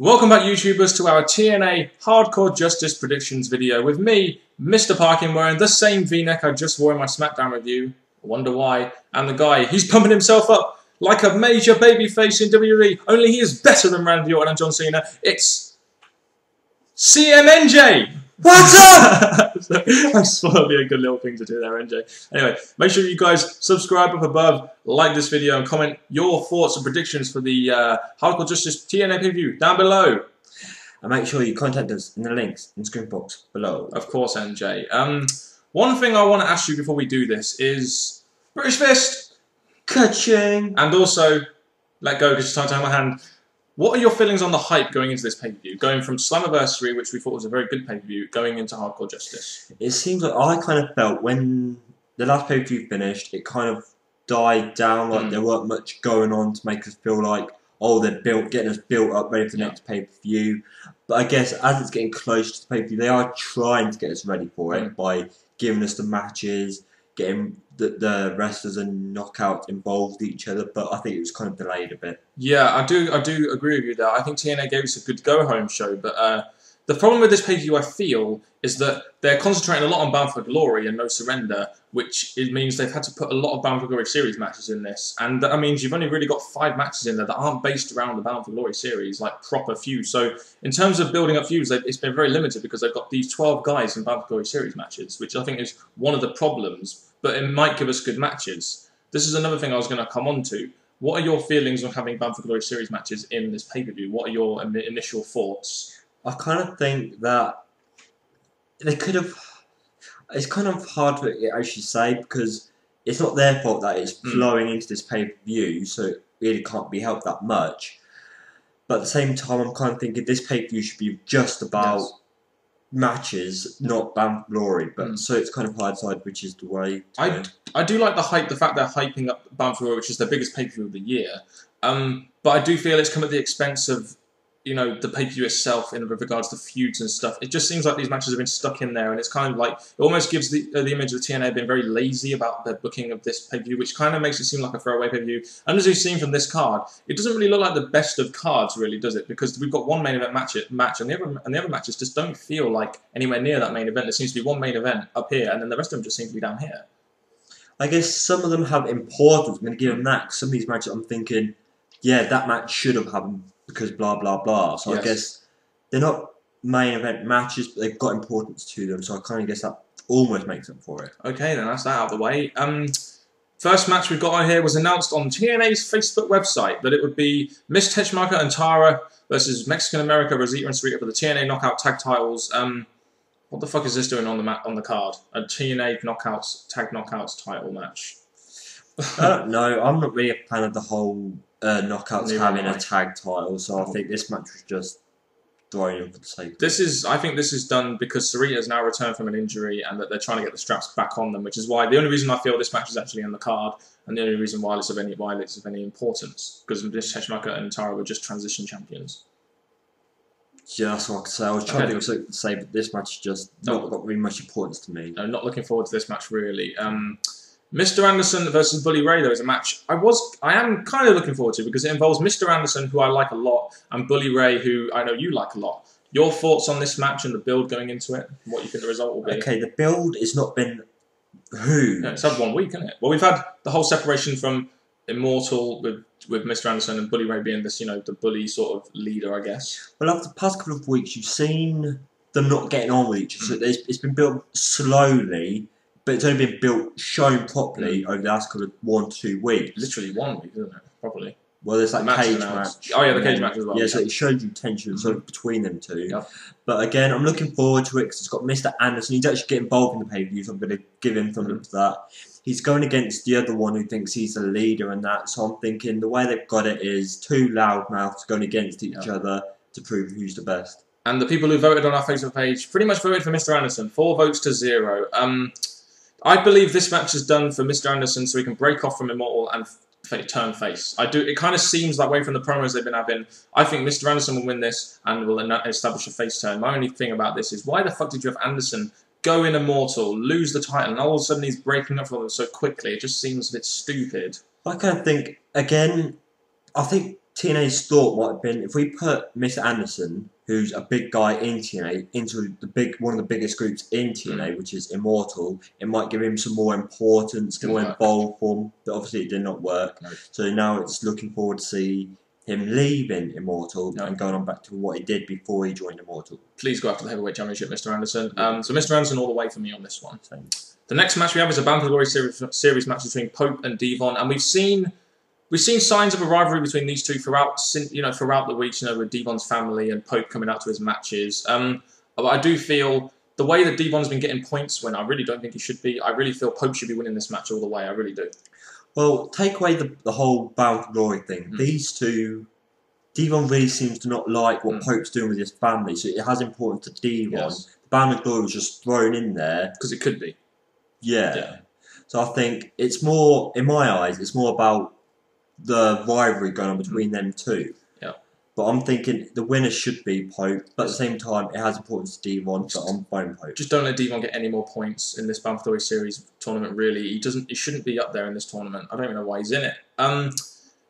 Welcome back, YouTubers, to our TNA Hardcore Justice Predictions video with me, Mr. Parkin, wearing the same V-neck I just wore in my SmackDown review. I wonder why. And the guy, he's pumping himself up like a major babyface in WWE, only he is better than Randy Orton and John Cena. It's CMNJ! What's up? I just thought that'd be a good little thing to do there, NJ. Anyway, make sure you guys subscribe up above, like this video, and comment your thoughts and predictions for the Hardcore Justice TNA pay-per-view down below. And make sure you contact us in the links in the screen box below. Of course, NJ. One thing I want to ask you before we do this is British Fist, Ka-ching! And also, let go because it's time to have my hand. What are your feelings on the hype going into this pay-per-view? Going from Slammiversary, which we thought was a very good pay-per-view, going into Hardcore Justice? It seems like I kind of felt when the last pay-per-view finished, it kind of died down, like there weren't much going on to make us feel like, oh, they're getting us built up, ready for the next pay-per-view. But I guess as it's getting close to the pay-per-view, they are trying to get us ready for it by giving us the matches, getting the wrestlers and knockouts involved with each other, but I think it was kind of delayed a bit. Yeah, I do agree with you there. I think TNA gave us a good go-home show, but the problem with this pay-per-view, I feel, is that they're concentrating a lot on Bound for Glory and No Surrender, which it means they've had to put a lot of Bound for Glory series matches in this, and that means you've only really got 5 matches in there that aren't based around the Bound for Glory series, like proper feuds. So in terms of building up feuds, it's been very limited because they've got these 12 guys in Bound for Glory series matches, which I think is one of the problems, but it might give us good matches. This is another thing I was going to come on to. What are your feelings on having Bound for Glory series matches in this pay-per-view? What are your initial thoughts? I kind of think that they could have... It's kind of hard to actually say because it's not their fault that it's flowing into this pay-per-view, so it really can't be helped that much. But at the same time, I'm kind of thinking this pay-per-view should be just about matches, not Bound for Glory. But so it's kind of hard to decide which is the way. I do like the fact they're hyping up Bound for Glory, which is their biggest pay-per-view of the year. But I do feel it's come at the expense of, you know, the pay-per-view itself in regards to feuds and stuff. It just seems like these matches have been stuck in there, and it's kind of like, it almost gives the image of the TNA being very lazy about the booking of this pay-per-view, which kind of makes it seem like a throwaway pay-per-view. And as we've seen from this card, it doesn't really look like the best of cards, really, does it? Because we've got one main event match, and the other matches just don't feel like anywhere near that main event. There seems to be one main event up here, and then the rest of them just seem to be down here. I guess some of them have importance. I'm going to give them that. Some of these matches, I'm thinking, yeah, that match should have happened because blah, blah, blah. So I guess they're not main event matches, but they've got importance to them. So I kind of guess that almost makes up for it. Okay, then that's that out of the way. First match we've got on here was announced on TNA's Facebook website that it would be Miss Tessmacher and Tara versus Mexican America, Rosita and Sarita for the TNA Knockout Tag Titles. What the fuck is this doing on the card? A TNA Tag Knockouts title match. I don't know. I'm not really a fan of the whole knockouts having a tag title, so I think this match was just thrown in for the sake of it. I think this is done because Sarita has now returned from an injury and that they're trying to get the straps back on them, which is why the only reason I feel this match is actually on the card, and the only reason why it's of any importance, because Miss Tessmacher and Tara were just transition champions. Yeah, that's what I could say. I was trying to think of something to say, but this match just not got really much importance to me. No, not looking forward to this match really. Mr. Anderson versus Bully Ray, though, is a match I am kind of looking forward to because it involves Mr. Anderson, who I like a lot, and Bully Ray, who I know you like a lot. Your thoughts on this match and the build going into it? What you think the result will be? Okay, the build has not been huge. Yeah, it's had 1 week, hasn't it? Well, we've had the whole separation from Immortal with Mr. Anderson and Bully Ray being this, you know, the bully sort of leader, I guess. Well, after the past couple of weeks, you've seen them not getting on with each other. So it's been built slowly. But it's only been shown properly over the last couple of 1 to 2 weeks. Literally 1 week, isn't it? Probably. Well, there's that cage match. Oh yeah, the cage match as well. Yeah, so it showed you tension sort of between them two. But again, I'm looking forward to it because it's got Mr. Anderson. He's actually getting involved in the pay-per-view, so I'm going to give him thumbs up to that. He's going against the other one who thinks he's the leader and that. So I'm thinking the way they've got it is 2 loudmouths going against each other to prove who's the best. And the people who voted on our Facebook page pretty much voted for Mr. Anderson. 4 votes to 0. I believe this match is done for Mr. Anderson so he can break off from Immortal and turn face. I do. It kind of seems that way from the promos they've been having. I think Mr. Anderson will win this and will establish a face turn. My only thing about this is why the fuck did you have Anderson go in Immortal, lose the title, and all of a sudden he's breaking up from them so quickly? It just seems a bit stupid. I kind of think, again, I think TNA's thought might have been if we put Mr. Anderson, who's a big guy in TNA, into one of the biggest groups in TNA, which is Immortal, it might give him some more importance, more involved for him. But obviously, it did not work. No. So now it's looking forward to see him leaving Immortal and going on back to what he did before he joined Immortal. Please go after the heavyweight championship, Mr. Anderson. So Mr. Anderson all the way for me on this one. Same. The next match we have is a Bound for Glory series match between Pope and Devon, and we've seen signs of a rivalry between these two throughout the weeks. With Devon's family and Pope coming out to his matches. But I do feel the way that Devon's been getting points when I really don't think he should be. I really feel Pope should be winning this match all the way. I really do. Well, take away the whole Bound for Glory thing. These two, Devon really seems to not like what Pope's doing with his family, so it has importance to Devon. Yes. The Bound for Glory was just thrown in there because it could be. Yeah. So I think it's more, in my eyes, it's more about the rivalry going on between them two. Yeah. But I'm thinking the winner should be Pope, but at the same time, it has importance to Devon, so I'm fine Pope. Just don't let Devon get any more points in this Bound for Glory series tournament, really. He shouldn't be up there in this tournament. I don't even know why he's in it.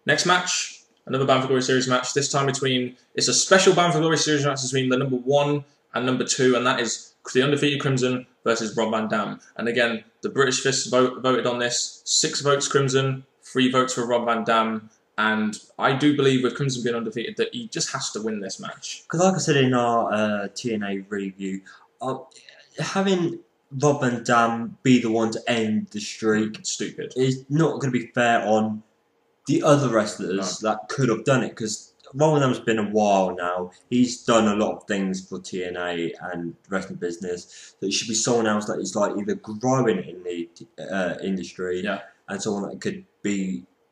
Next match, another Bound for Glory series match, this time it's a special Bound for Glory series match between the number 1 and number 2, and that is the undefeated Crimson versus Rob Van Dam. And again, the British Fist voted on this. 6 votes Crimson, 3 votes for Rob Van Dam. And I do believe with Crimson being undefeated that he just has to win this match. Because like I said in our TNA review, having Rob Van Dam be the one to end the streak is not going to be fair on the other wrestlers that could have done it. Because Rob Van Dam's been a while now. He's done a lot of things for TNA and the wrestling business. So it should be someone else that is like either growing in the industry and someone that could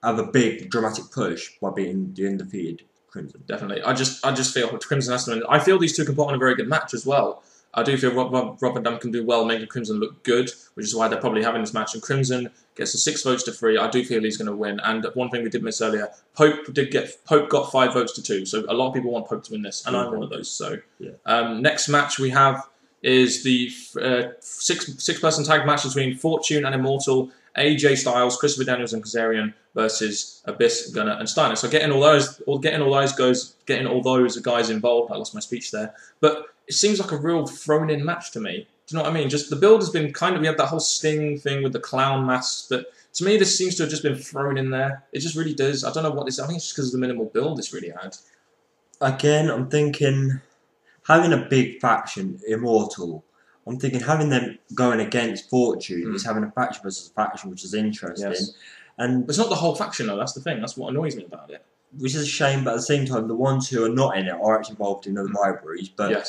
have a big dramatic push by being the undefeated Crimson. Definitely. I just feel Crimson has to win. I feel these two can put on a very good match as well. I do feel Rob Van Dam can do well, making Crimson look good, which is why they're probably having this match. And Crimson gets the 6 votes to 3. I do feel he's going to win. And one thing we did miss earlier, Pope got 5 votes to 2. So a lot of people want Pope to win this, and I'm one of those. So next match we have is the 6-person tag match between Fortune and Immortal, AJ Styles, Christopher Daniels, and Kazarian versus Abyss, Gunner, and Steiner. So getting all those guys involved. I lost my speech there, but it seems like a real thrown-in match to me. Do you know what I mean? Just the build has been we had that whole Sting thing with the clown masks, but to me this seems to have just been thrown in there. It just really does. I don't know what this. I think it's just because of the minimal build this really had. Again, I'm thinking having a big faction, Immortal. I'm thinking having them going against Fortune is having a faction versus a faction, which is interesting. Yes. And it's not the whole faction though. That's the thing. That's what annoys me about it. Which is a shame, but at the same time, the ones who are not in it are actually involved in other libraries. But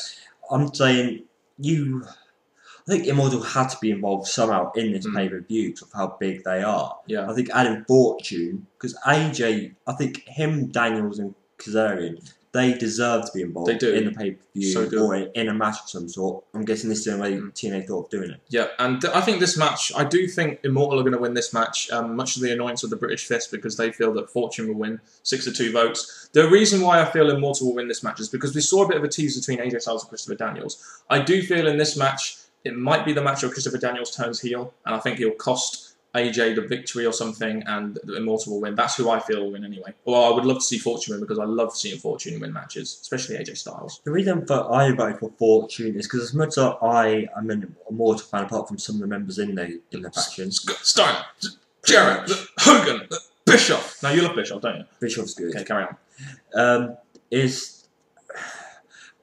I'm saying I think Immortal had to be involved somehow in this pay-per-view because of how big they are. Yeah. I think adding Fortune, because AJ, I think him, Daniels, and Kazarian, they deserve to be involved in the pay-per-view or in a match of some sort. I'm guessing this is the way TNA thought of doing it. Yeah, and I think this match, I do think Immortal are going to win this match, much to the annoyance of the British Fist, because they feel that Fortune will win 6-2 votes. The reason why I feel Immortal will win this match is because we saw a bit of a tease between AJ Styles and Christopher Daniels. I do feel in this match, it might be the match where Christopher Daniels turns heel, and I think he'll cost AJ the victory or something, and the Immortal will win. That's who I feel will win anyway. Well, I would love to see Fortune win because I love seeing Fortune win matches, especially AJ Styles. The reason I voted for Fortune is because as much as I am an Immortal fan, apart from some of the members in the faction, Steiner, Jarrett, Hogan, Bischoff. Now you love Bischoff, don't you? Bischoff's good. Okay, carry on. Is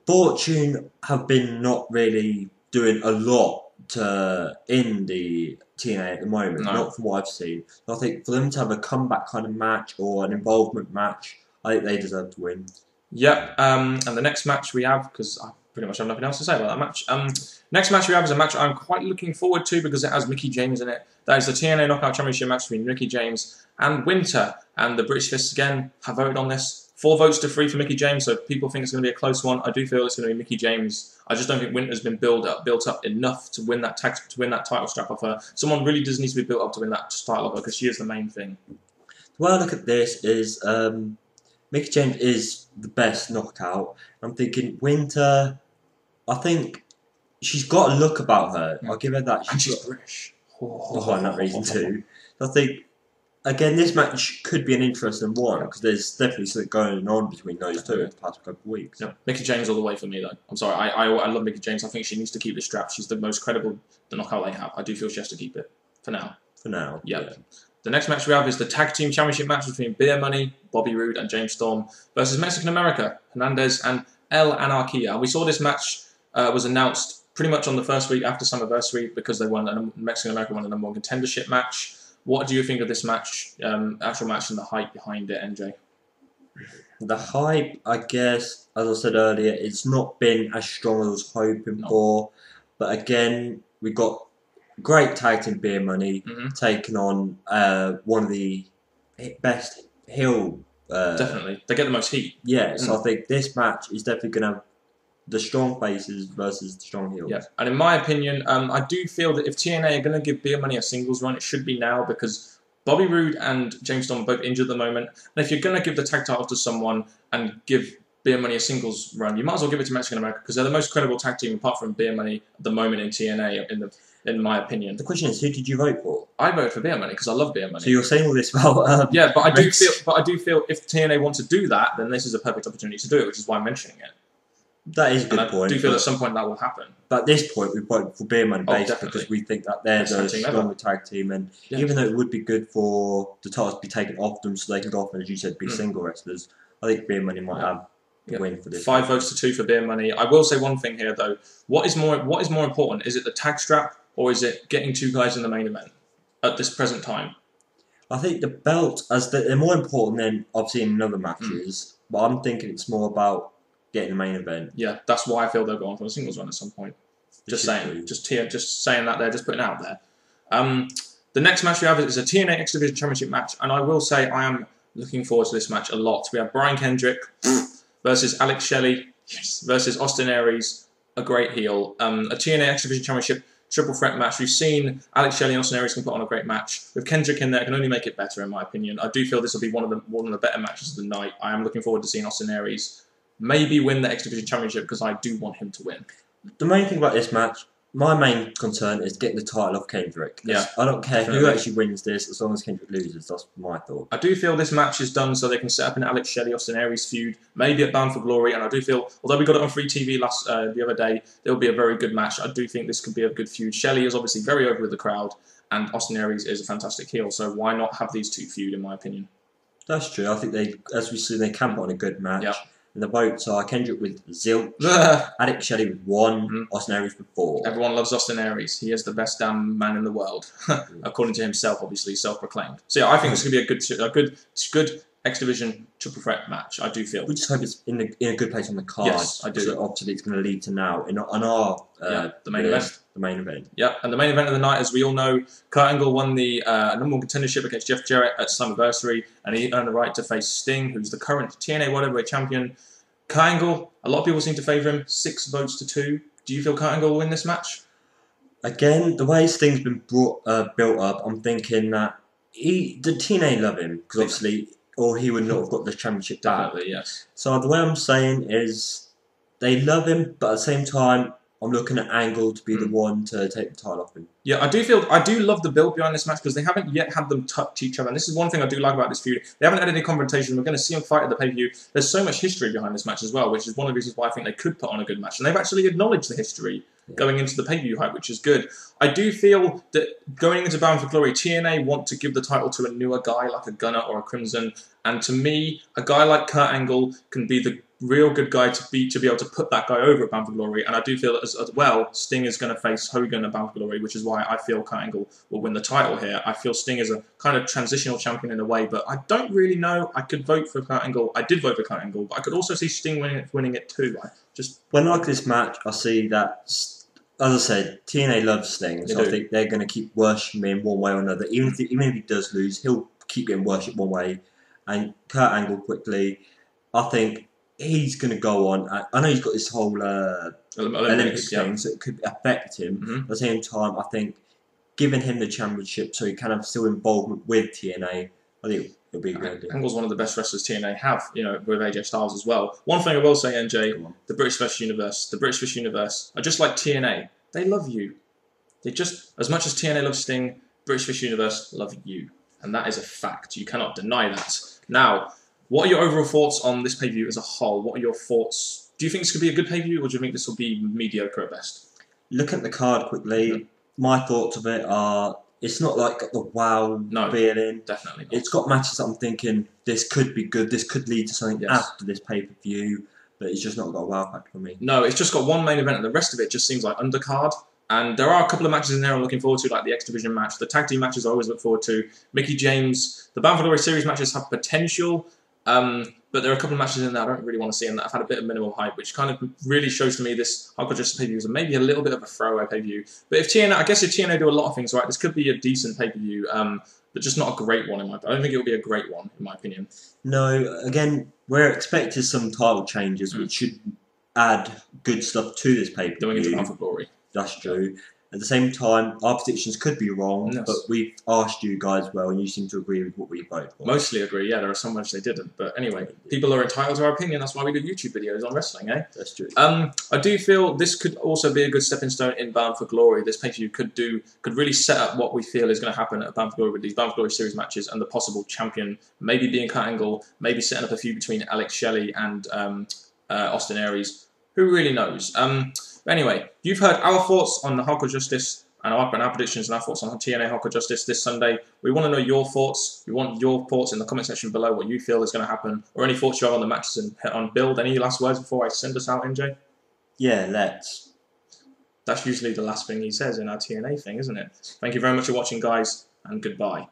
Fortune have been not really doing a lot in the TNA at the moment, not from what I've seen. So I think for them to have a comeback kind of match or an involvement match, I think they deserve to win. Yep, and the next match we have, because I pretty much have nothing else to say about that match. Next match we have is a match I'm quite looking forward to because it has Mickie James in it. That is the TNA Knockout Championship match between Mickie James and Winter. And the British Fists again have voted on this. 4 votes to 3 for Mickie James, so people think it's going to be a close one. I do feel it's going to be Mickie James. I just don't think Winter's been built up enough to win that title strap off her. Someone really does need to be built up to win that title off her because she is the main thing. The way I look at this is Mickie James is the best knockout. I'm thinking Winter, I think she's got a look about her. I'll give her that. And she's British. For that reason too. I think Again, this match could be an interesting one because there's definitely something going on between those two in the past couple of weeks. Yeah. Mickie James all the way for me, though. I'm sorry. I love Mickie James. I think she needs to keep the strap. She's the most credible the knockout they have. I do feel she has to keep it for now. For now. Yep. Yeah. The next match we have is the Tag Team Championship match between Beer Money, Bobby Roode, and James Storm versus Mexican America, Hernandez, and El Anarqia. We saw this match was announced pretty much on the first week after Summerversary because they won. Mexican America won the #1 contendership match. What do you think of this match, actual match, and the hype behind it, NJ? The hype, I guess, as I said earlier, it's not been as strong as I was hoping for. But again, we got great tag team Beer Money taking on one of the best heel. Definitely. They get the most heat. Yeah, so I think this match is definitely going to have the strong faces versus the strong heels. Yeah, and in my opinion, I do feel that if TNA are going to give Beer Money a singles run, it should be now because Bobby Roode and James Storm are both injured at the moment. And if you're going to give the tag title to someone and give Beer Money a singles run, you might as well give it to Mexican America because they're the most credible tag team apart from Beer Money at the moment in TNA, in my opinion. The question is, who did you vote for? I voted for Beer Money because I love Beer Money. So you're saying all this about yeah, but I do feel if TNA want to do that, then this is a perfect opportunity to do it, which is why I'm mentioning it. That is a good point. I do feel at some point that will happen. But at this point, we vote for Beer Money because we think that they're the stronger tag team. And even though it would be good for the titles to be taken off them so they can go off and, as you said, be single wrestlers, I think Beer Money might have the win for this. 5 votes to 2 for Beer Money. I will say one thing here, though. What is more important? Is it the tag strap or is it getting 2 guys in the main event at this present time? I think the belt, they're more important than I've seen in other matches. But I'm thinking it's more about getting the main event. Yeah, that's why I feel they'll go on for a singles run at some point. Just saying. Just saying that there, just putting it out there. The next match we have is a TNA X Division Championship match, and I will say I am looking forward to this match a lot. We have Brian Kendrick versus Alex Shelly versus Austin Aries, a great heel. A TNA X Division Championship triple threat match. We've seen Alex Shelly and Austin Aries can put on a great match. With Kendrick in there, it can only make it better, in my opinion. I do feel this will be one of the better matches of the night. I am looking forward to seeing Austin Aries maybe win the X Division Championship because I do want him to win. The main thing about this match, my main concern is getting the title off Kendrick. Yeah, I don't care who actually wins this as long as Kendrick loses. That's my thought. I do feel this match is done so they can set up an Alex Shelley Austin Aries feud, maybe at Bound for Glory. And I do feel, although we got it on free TV the other day, there will be a very good match. I do think this could be a good feud. Shelley is obviously very over with the crowd, and Austin Aries is a fantastic heel. So why not have these two feud? In my opinion, that's true. I think as we see, they can put on a good match. Yep. And the votes are Kendrick with 0, Alex Shelley with 1, Austin Aries with 4. Everyone loves Austin Aries. He is the best damn man in the world, according to himself, obviously self-proclaimed. So yeah, I think this could be a good X Division triple threat match. I do feel. We just hope it's in a good place on the card. Yes, I do. So obviously, it's going to lead to now on our the main event. The main event. Yeah, and the main event of the night, as we all know, Kurt Angle won the #1 contendership against Jeff Jarrett at Slammiversary, and he earned the right to face Sting, who's the current TNA World Heavyweight Champion. Kurt Angle, a lot of people seem to favour him. 6 votes to 2. Do you feel Kurt Angle will win this match? Again, the way Sting's been built up, I'm thinking that the TNA love him because obviously, or he would not have got the championship back. Definitely, yes. So the way I'm saying is, they love him, but at the same time, I'm looking at Angle to be the one to take the title off him. Yeah, I do love the build behind this match because they haven't yet had them touch each other. And this is one thing I do like about this feud. They haven't had any confrontation. We're going to see them fight at the pay-per-view. There's so much history behind this match as well, which is one of the reasons why I think they could put on a good match. And they've actually acknowledged the history going into the pay-per-view hype, which is good. I do feel that going into Bound for Glory, TNA want to give the title to a newer guy like a Gunner or a Crimson. And to me, a guy like Kurt Angle can be the real good guy to be able to put that guy over at Bound for Glory. And I do feel that as well, Sting is going to face Hogan at Bound for Glory, which is why I feel Kurt Angle will win the title here. I feel Sting is a kind of transitional champion in a way, but I don't really know. I could vote for Kurt Angle. I did vote for Kurt Angle, but I could also see Sting winning it too. When I look at this match, I see that, as I said, TNA loves Sting, so I think they're going to keep worshipping him one way or another. Even if he does lose, he'll keep getting worshipped one way. And Kurt Angle, quickly, I think he's going to go on. I know he's got this whole Olympics thing, so it could affect him. At the same time, I think giving him the championship so he can have still involvement with TNA, I think it'll be a good idea. Angle's one of the best wrestlers TNA have, with AJ Styles as well. One thing I will say, NJ, the British Fish Universe are just like TNA. They love you. They just, as much as TNA loves Sting, British Fish Universe love you. And that is a fact. You cannot deny that. Now, what are your overall thoughts on this pay-per-view as a whole? What are your thoughts? Do you think this could be a good pay-per-view, or do you think this will be mediocre at best? Look at the card quickly. My thoughts of it are, it's not like got the wow feeling. Definitely not. It's got matches that I'm thinking, this could be good, this could lead to something after this pay-per-view, but it's just not got a wow factor for me. No, it's just got one main event, and the rest of it just seems like undercard. And there are a couple of matches in there I'm looking forward to, like the X Division match. The tag team matches I always look forward to. Mickie James, the Bound for Glory Series matches have potential, but there are a couple of matches in there I don't really want to see, and that have had a bit of minimal hype, which kind of really shows to me this Hardcore Justice pay-per-view is maybe a little bit of a throwaway pay-per-view. But if TNA do a lot of things right, this could be a decent pay-per-view, but just not a great one in my opinion. I don't think it will be a great one, in my opinion. No, again, we're expecting some title changes, which should add good stuff to this pay-per-view. Going into Bound for Glory. That's true. At the same time, our predictions could be wrong, but we've asked you guys well, and you seem to agree with what we voted for. Mostly agree, yeah. There are some which they didn't, but anyway, people are entitled to our opinion. That's why we do YouTube videos on wrestling, eh? That's true. I do feel this could also be a good stepping stone in Bound for Glory. This pay-per-view could really set up what we feel is going to happen at Bound for Glory with these Bound for Glory series matches and the possible champion maybe being Kurt Angle, maybe setting up a feud between Alex Shelley and Austin Aries. Who really knows? Anyway, you've heard our thoughts on the Hardcore Justice and our predictions and our thoughts on TNA Hardcore Justice this Sunday. We want to know your thoughts. We want your thoughts in the comment section below, what you feel is going to happen, or any thoughts you have on the matches and on build. Any last words before I send us out, MJ? Yeah, let's. That's usually the last thing he says in our TNA thing, isn't it? Thank you very much for watching, guys, and goodbye.